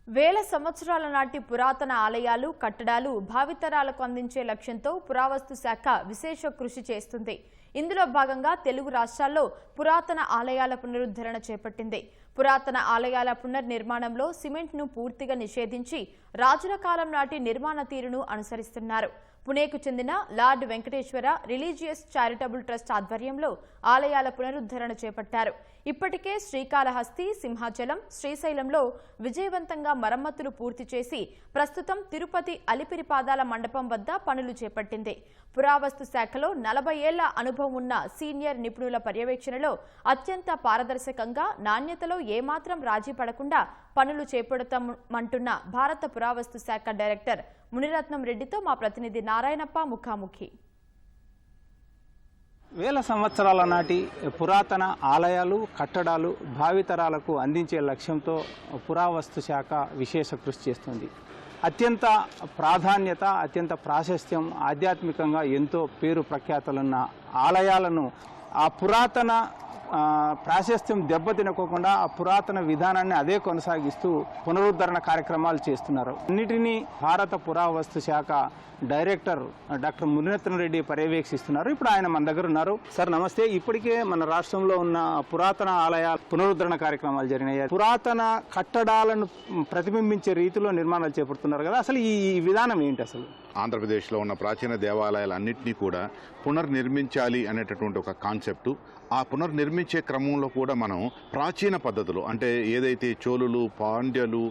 వేల సంవత్సరాల నాటి పురాతన ఆలయాలు కట్టడాలు భావితరాలకు అందించే లక్ష్యంతో పురావస్తు శాఖ విశేష కృషి చేస్తుంది. ఇందులో భాగంగా తెలుగు రాష్ట్రాల్లో పురాతన ఆలయాల పునరుద్ధరణ చేపట్టింది. పురాతన ఆలయాల పునర్నిర్మాణంలో సిమెంట్ను పూర్తిగా నిషేధించి రాజుల కాలం నాటి నిర్మాణ తీరును అనుసరిస్తున్నారు. పుణేకు చెందిన lord Venkateswara religious charitable trust ఆధ్వర్యంలో ఆలయాల పునరుద్ధరణ చేపట్టారు. ఇప్పటికే శ్రీకాళహస్తి, సింహాచలం, శ్రీశైలంలో విజయవంతంగా మరమ్మతులు పూర్తి చేసి ప్రస్తుతం తిరుపతి అలిపిరి పాదాల మండపం వద్ద పనులు చేపట్టింది. పురావస్తు శాఖలో 40 ఏళ్ల అనుభవం ఉన్న సీనియర్ నిపుణుల పర్యవేక్షణలో అత్యంత పారదర్శకంగా, నాణ్యతలో ఏమాత్రం రాజీ పడకుండా పనులు చేపడతామంటున్న భారత పురావస్తు శాఖ డైరెక్టర్ మునిరత్నం రెడ్డితో మా ప్రతినిధి నారాయణప్ప ముఖాముఖి. వేల సంవత్సరాల నాటి పురాతన ఆలయాలు కట్టడాలు భావితరాలకు అందించే లక్ష్యంతో పురావస్తు శాఖ విశేష కృషి చేస్తుంది. అత్యంత ప్రాధాన్యత, అత్యంత ప్రాశస్త్యం, ఆధ్యాత్మికంగా ఎంతో పేరు ప్రఖ్యాతులున్న ఆలయాలను ఆ పురాతన ప్రాశస్త్యం దెబ్బతినకోకుండా ఆ పురాతన విధానాన్ని అదే కొనసాగిస్తూ పునరుద్ధరణ కార్యక్రమాలు చేస్తున్నారు. అన్నిటినీ భారత పురావస్తు శాఖ డైరెక్టర్ డాక్టర్ మునిరత్నం రెడ్డి పర్యవేక్షిస్తున్నారు. ఇప్పుడు ఆయన మన దగ్గర ఉన్నారు. సార్ నమస్తే. ఇప్పటికే మన రాష్ట్రంలో ఉన్న పురాతన ఆలయాల పునరుద్ధరణ కార్యక్రమాలు జరిగినాయి. పురాతన కట్టడాలను ప్రతిబింబించే రీతిలో నిర్మాణాలు చేపడుతున్నారు కదా, అసలు ఈ విధానం ఏంటి? అసలు ఆంధ్రప్రదేశ్లో ఉన్న ప్రాచీన దేవాలయాలన్నింటినీ కూడా పునర్నిర్మించాలి అనేటటువంటి ఒక కాన్సెప్టు. ఆ పునర్నిర్మించే క్రమంలో కూడా మనం ప్రాచీన పద్ధతులు అంటే ఏదైతే చోళులు, పాండ్యులు,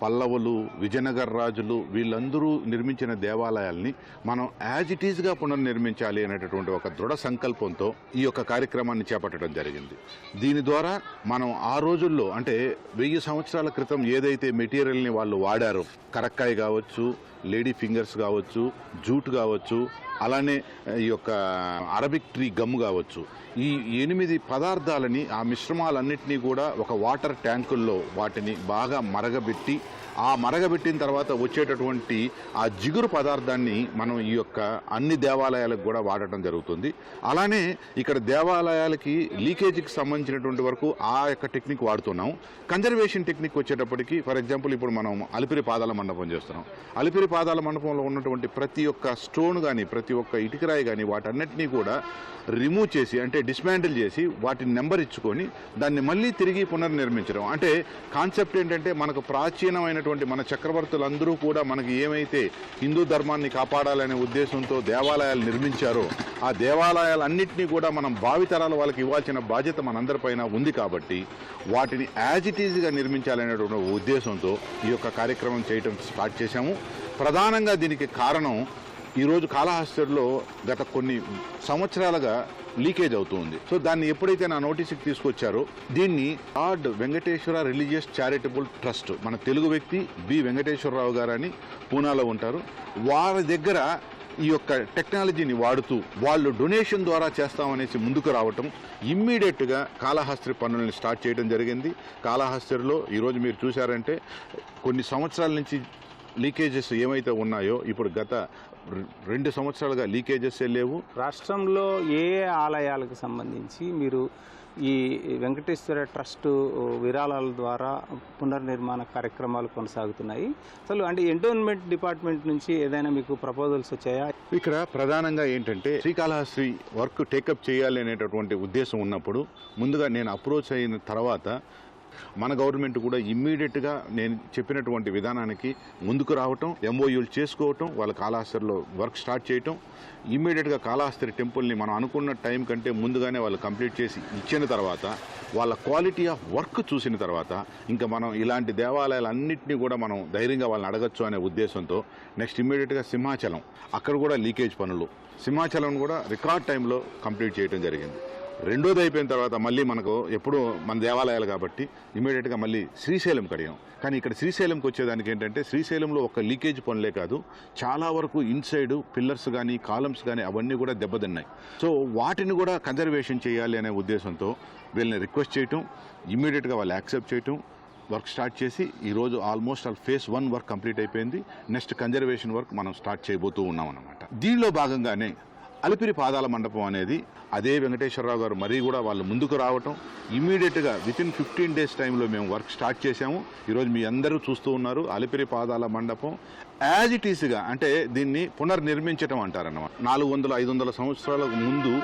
పల్లవులు, విజయనగర రాజులు వీళ్ళందరూ నిర్మించిన దేవాలయాల్ని మనం యాజ్ ఇట్ ఈజ్గా పునర్నిర్మించాలి అనేటటువంటి ఒక దృఢ సంకల్పంతో ఈ యొక్క కార్యక్రమాన్ని చేపట్టడం జరిగింది. దీని ద్వారా మనం ఆ రోజుల్లో అంటే 1000 సంవత్సరాల క్రితం ఏదైతే మెటీరియల్ని వాళ్ళు వాడారో, కరక్కాయ కావచ్చు, లేడీ ఫింగర్స్ కావచ్చు, జూట్ కావచ్చు, అలానే ఈ యొక్క అరబిక్ ట్రీ గమ్ కావచ్చు, ఈ 8 పదార్థాలని ఆ మిశ్రమాలన్నింటినీ కూడా ఒక వాటర్ ట్యాంకుల్లో వాటిని బాగా మరగబెట్టి ఆ మరగబెట్టిన తర్వాత వచ్చేటటువంటి ఆ జిగురు పదార్థాన్ని మనం ఈ యొక్క అన్ని దేవాలయాలకు కూడా వాడటం జరుగుతుంది. అలానే ఇక్కడ దేవాలయాలకి లీకేజీకి సంబంధించినటువంటి వరకు ఆ యొక్క టెక్నిక్ వాడుతున్నాం. కన్జర్వేషన్ టెక్నిక్ వచ్చేటప్పటికి ఫర్ ఎగ్జాంపుల్ ఇప్పుడు మనం అలిపిరి పాదాల మండపం చేస్తున్నాం. అలిపిరి పాదాల మండపంలో ఉన్నటువంటి ప్రతి ఒక్క స్టోన్ కానీ ప్రతి ఒక్క ఇటుకరాయి కానీ వాటన్నిటినీ కూడా రిమూవ్ చేసి అంటే డిస్మాంటిల్ చేసి వాటిని నెంబర్ ఇచ్చుకొని దాన్ని మళ్ళీ తిరిగి పునర్నిర్మించడం. అంటే కాన్సెప్ట్ ఏంటంటే మనకు ప్రాచీనమైనటువంటి మన చక్రవర్తులందరూ కూడా మనకి ఏమైతే హిందూ ధర్మాన్ని కాపాడాలనే ఉద్దేశంతో దేవాలయాలు నిర్మించారో ఆ దేవాలయాలన్నింటినీ కూడా మనం భావితరాల వాళ్ళకి ఇవ్వాల్సిన బాధ్యత మనందరిపైన ఉంది. కాబట్టి వాటిని యాజ్ ఇట్ ఈజ్గా నిర్మించాలనేటువంటి ఉద్దేశంతో ఈ యొక్క కార్యక్రమం చేయడం స్టార్ట్ చేశాము. ప్రధానంగా దీనికి కారణం ఈరోజు కాళహస్తిలో గత కొన్ని సంవత్సరాలుగా లీకేజ్ అవుతుంది. సో దాన్ని ఎప్పుడైతే నా నోటీస్కి తీసుకొచ్చారో దీన్ని lord Venkateswara religious charitable trust, మన తెలుగు వ్యక్తి బి వెంకటేశ్వరరావు గారు అని పూనాలో ఉంటారు, వారి దగ్గర ఈ యొక్క టెక్నాలజీని వాడుతూ వాళ్ళు డొనేషన్ ద్వారా చేస్తామనేసి ముందుకు రావటం, ఇమ్మీడియట్గా కాళహస్తి పనులను స్టార్ట్ చేయడం జరిగింది. కాళహస్తిలో ఈరోజు మీరు చూశారంటే కొన్ని సంవత్సరాల నుంచి లీకేజెస్ ఏమైతే ఉన్నాయో ఇప్పుడు గత 2 సంవత్సరాలుగా లీకేజెస్ లేవు. రాష్ట్రంలో ఏ ఆలయాలకు సంబంధించి మీరు ఈ వెంకటేశ్వర ట్రస్ట్ విరాళాల ద్వారా పునర్నిర్మాణ కార్యక్రమాలు కొనసాగుతున్నాయి? అసలు అంటే ఎండోన్మెంట్ డిపార్ట్మెంట్ నుంచి ఏదైనా మీకు ప్రపోజల్స్ వచ్చాయా? ఇక్కడ ప్రధానంగా ఏంటంటే శ్రీకాళహస్తి వర్క్ టేకప్ చేయాలి అనేటటువంటి ఉద్దేశం ఉన్నప్పుడు ముందుగా నేను అప్రోచ్ అయిన తర్వాత మన గవర్నమెంట్ కూడా ఇమ్మీడియట్గా నేను చెప్పినటువంటి విధానానికి ముందుకు రావటం, ఎంఓయూలు చేసుకోవటం, వాళ్ళ కాళహస్తిలో వర్క్ స్టార్ట్ చేయటం, ఇమ్మీడియట్గా కాళహస్తి టెంపుల్ని మనం అనుకున్న టైం కంటే ముందుగానే వాళ్ళు కంప్లీట్ చేసి ఇచ్చిన తర్వాత వాళ్ళ క్వాలిటీ ఆఫ్ వర్క్ చూసిన తర్వాత ఇంకా మనం ఇలాంటి దేవాలయాలన్నింటినీ కూడా మనం ధైర్యంగా వాళ్ళని అడగచ్చు అనే ఉద్దేశంతో నెక్స్ట్ ఇమ్మీడియట్గా సింహాచలం, అక్కడ కూడా లీకేజ్ పనులు, సింహాచలం కూడా రికార్డ్ టైంలో కంప్లీట్ చేయడం జరిగింది. రెండోది అయిపోయిన తర్వాత మళ్ళీ మనకు ఎప్పుడు మన దేవాలయాలు కాబట్టి ఇమీడియట్గా మళ్ళీ శ్రీశైలం కడిగాం. కానీ ఇక్కడ శ్రీశైలంకి వచ్చేదానికి ఏంటంటే శ్రీశైలంలో ఒక లీకేజ్ పనులే కాదు, చాలా వరకు ఇన్సైడ్ పిల్లర్స్ కానీ కాలమ్స్ కానీ అవన్నీ కూడా దెబ్బతిన్నాయి. సో వాటిని కూడా కన్జర్వేషన్ చేయాలి అనే ఉద్దేశంతో వీళ్ళని రిక్వెస్ట్ చేయటం, ఇమీడియట్గా వాళ్ళు యాక్సెప్ట్ చేయటం, వర్క్ స్టార్ట్ చేసి ఈరోజు ఆల్మోస్ట్ ఫేజ్ 1 వర్క్ కంప్లీట్ అయిపోయింది. నెక్స్ట్ కన్జర్వేషన్ వర్క్ మనం స్టార్ట్ చేయబోతూ ఉన్నాం అన్నమాట. దీనిలో భాగంగానే అలిపిరి పాదాల మండపం అనేది అదే వెంకటేశ్వరరావు గారు మరీ కూడా వాళ్ళు ముందుకు రావటం, ఇమ్మీడియట్గా వితిన్ 15 days టైంలో మేము వర్క్ స్టార్ట్ చేశాము. ఈరోజు మీ అందరూ చూస్తూ ఉన్నారు. అలిపిరి పాదాల మండపం యాజ్ ఇట్ ఈస్గా, అంటే దీన్ని పునర్నిర్మించటం అంటారన్నమాట. 400-500 సంవత్సరాల ముందు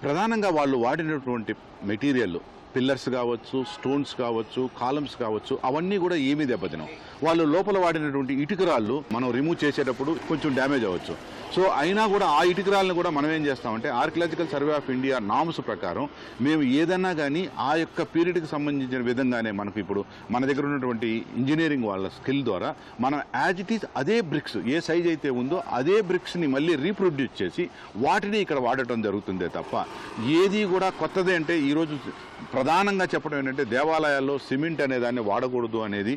ప్రధానంగా వాళ్ళు వాడినటువంటి మెటీరియల్, పిల్లర్స్ కావచ్చు, స్టోన్స్ కావచ్చు, కాలమ్స్ కావచ్చు, అవన్నీ కూడా ఏమీ దెబ్బతినవు. వాళ్ళు లోపల వాడినటువంటి ఇటుకరాళ్ళు మనం రిమూవ్ చేసేటప్పుడు కొంచెం డ్యామేజ్ అవ్వచ్చు. సో అయినా కూడా ఆ ఇటుకరాలను కూడా మనం ఏం చేస్తామంటే archaeological survey of India norms ప్రకారం మేము ఏదన్నా కానీ ఆ యొక్క పీరియడ్కి సంబంధించిన విధంగానే మనకు ఇప్పుడు మన దగ్గర ఉన్నటువంటి ఇంజనీరింగ్ వాళ్ళ స్కిల్ ద్వారా మనం యాజ్ ఇట్ ఈస్ అదే బ్రిక్స్ ఏ సైజ్ అయితే ఉందో అదే బ్రిక్స్ని మళ్ళీ రీప్రొడ్యూస్ చేసి వాటిని ఇక్కడ వాడటం జరుగుతుందే తప్ప ఏది కూడా కొత్తదే అంటే ఈరోజు ప్రధానంగా చెప్పడం ఏంటంటే దేవాలయాల్లో సిమెంట్ అనే దాన్ని వాడకూడదు అనేది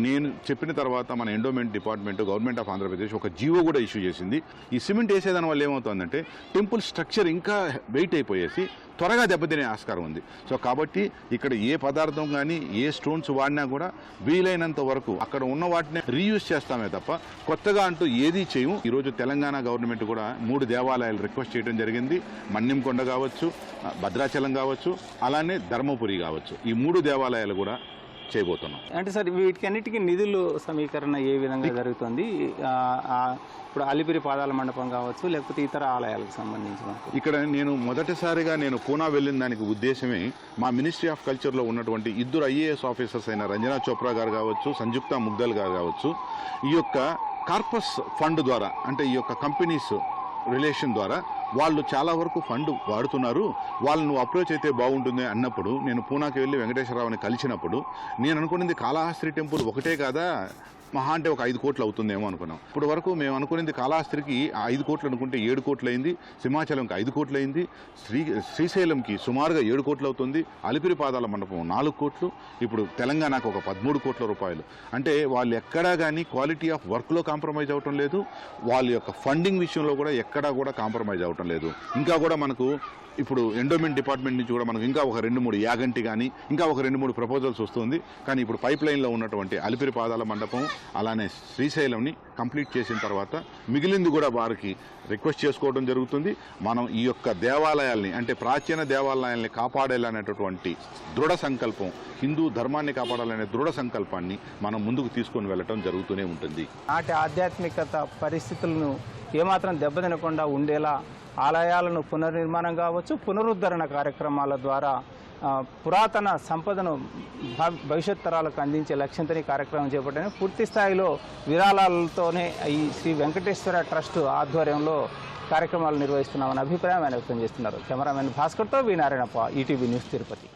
నేను చెప్పిన తర్వాత మన endowment department government of Andhra Pradesh ఒక జీవో కూడా ఇష్యూ చేసింది. ఈ సిమెంట్ వేసేదాని వల్ల ఏమవుతుందంటే టెంపుల్ స్ట్రక్చర్ ఇంకా వెయిట్ అయిపోయేసి త్వరగా దెబ్బతినే ఆస్కారం ఉంది. సో కాబట్టి ఇక్కడ ఏ పదార్థం కానీ ఏ స్టోన్స్ వాడినా కూడా వీలైనంత వరకు అక్కడ ఉన్న వాటిని రీయూజ్ చేస్తామే తప్ప కొత్తగా అంటూ ఏదీ చేయము. ఈరోజు తెలంగాణ గవర్నమెంట్ కూడా 3 దేవాలయాలు రిక్వెస్ట్ చేయడం జరిగింది. మన్యంకొండ కావచ్చు, భద్రాచలం కావచ్చు, అలానే ధర్మపురి కావచ్చు. ఈ 3 దేవాలయాలు కూడా చేయబోతున్నాం. అంటే సార్ వీటికన్నిటికీ నిధులు సమీకరణ ఏ విధంగా జరుగుతుంది? ఇప్పుడు అలిపిరి పాదాల మండపం కావచ్చు, లేకపోతే ఇతర ఆలయాలకు సంబంధించిన ఇక్కడ నేను మొదటిసారిగా పూనా వెళ్ళిన దానికి ఉద్దేశమే మా మినిస్ట్రీ ఆఫ్ కల్చర్లో ఉన్నటువంటి 2 IAS ఆఫీసర్స్ అయిన రంజనా చోప్రా గారు కావచ్చు, సంయుక్త ముగ్దల్ గారు కావచ్చు, ఈ యొక్క కార్పస్ ఫండ్ ద్వారా అంటే ఈ యొక్క కంపెనీస్ రిలేషన్ ద్వారా వాళ్ళు చాలా వరకు ఫండ్ వాడుతున్నారు, వాళ్ళను అప్రోచ్ అయితే బాగుంటుంది అన్నప్పుడు నేను పూనాకి వెళ్ళి వెంకటేశ్వరరావుని కలిసినప్పుడు నేను అనుకున్నది కాళహస్త్రి టెంపుల్ ఒకటే కాదా, మహా అంటే ఒక 5 కోట్లు అవుతుందేమో అనుకున్నాం. ఇప్పుడు వరకు మేము అనుకునేది కాళహస్త్రికి 5 కోట్లు అనుకుంటే 7 కోట్లు అయింది, సింహాచలంకి 5 కోట్లు అయింది, శ్రీశైలంకి సుమారుగా 7 కోట్లు అవుతుంది, అలిపిరి పాదాల మండపం 4 కోట్లు, ఇప్పుడు తెలంగాణకు ఒక 13 కోట్ల రూపాయలు. అంటే వాళ్ళు ఎక్కడా కానీ క్వాలిటీ ఆఫ్ వర్క్లో కాంప్రమైజ్ అవ్వటం లేదు, వాళ్ళ యొక్క ఫండింగ్ విషయంలో కూడా ఎక్కడా కూడా కాంప్రమైజ్ అవ్వటం లేదు. ఇంకా కూడా మనకు ఇప్పుడు ఎండోమెంట్ డిపార్ట్మెంట్ నుంచి కూడా మనకు ఇంకా ఒక 2-3 యాగంటి కానీ ఇంకా ఒక 2-3 ప్రపోజల్స్ వస్తుంది. కానీ ఇప్పుడు పైప్ లైన్లో ఉన్నటువంటి అలిపిరి పాదాల మండపం అలానే శ్రీశైలంని కంప్లీట్ చేసిన తర్వాత మిగిలింది కూడా వారికి రిక్వెస్ట్ చేసుకోవడం జరుగుతుంది. మనం ఈ యొక్క దేవాలయాల్ని అంటే ప్రాచీన దేవాలయాల్ని కాపాడాలనేటటువంటి దృఢ సంకల్పం, హిందూ ధర్మాన్ని కాపాడాలనే దృఢ సంకల్పాన్ని మనం ముందుకు తీసుకొని వెళ్ళటం జరుగుతూనే ఉంటుంది. నాటి ఆధ్యాత్మికత పరిస్థితులను ఏమాత్రం దెబ్బతినకుండా ఉండేలా ఆలయాలను పునర్నిర్మాణం కావచ్చు, పునరుద్ధరణ కార్యక్రమాల ద్వారా పురాతన సంపదను భవిష్యత్ తరాలకు అందించే లక్ష్యంతో ఈ కార్యక్రమం చేపట్టాను. పూర్తి స్థాయిలో విరాళాలతోనే ఈ శ్రీ వెంకటేశ్వర ట్రస్ట్ ఆధ్వర్యంలో కార్యక్రమాలు నిర్వహిస్తున్నామని అభిప్రాయం ఆయన వ్యక్తం చేస్తున్నారు. కెమెరామెన్ భాస్కర్తో వి నారాయణప్ప, ఈటీవీ న్యూస్, తిరుపతి.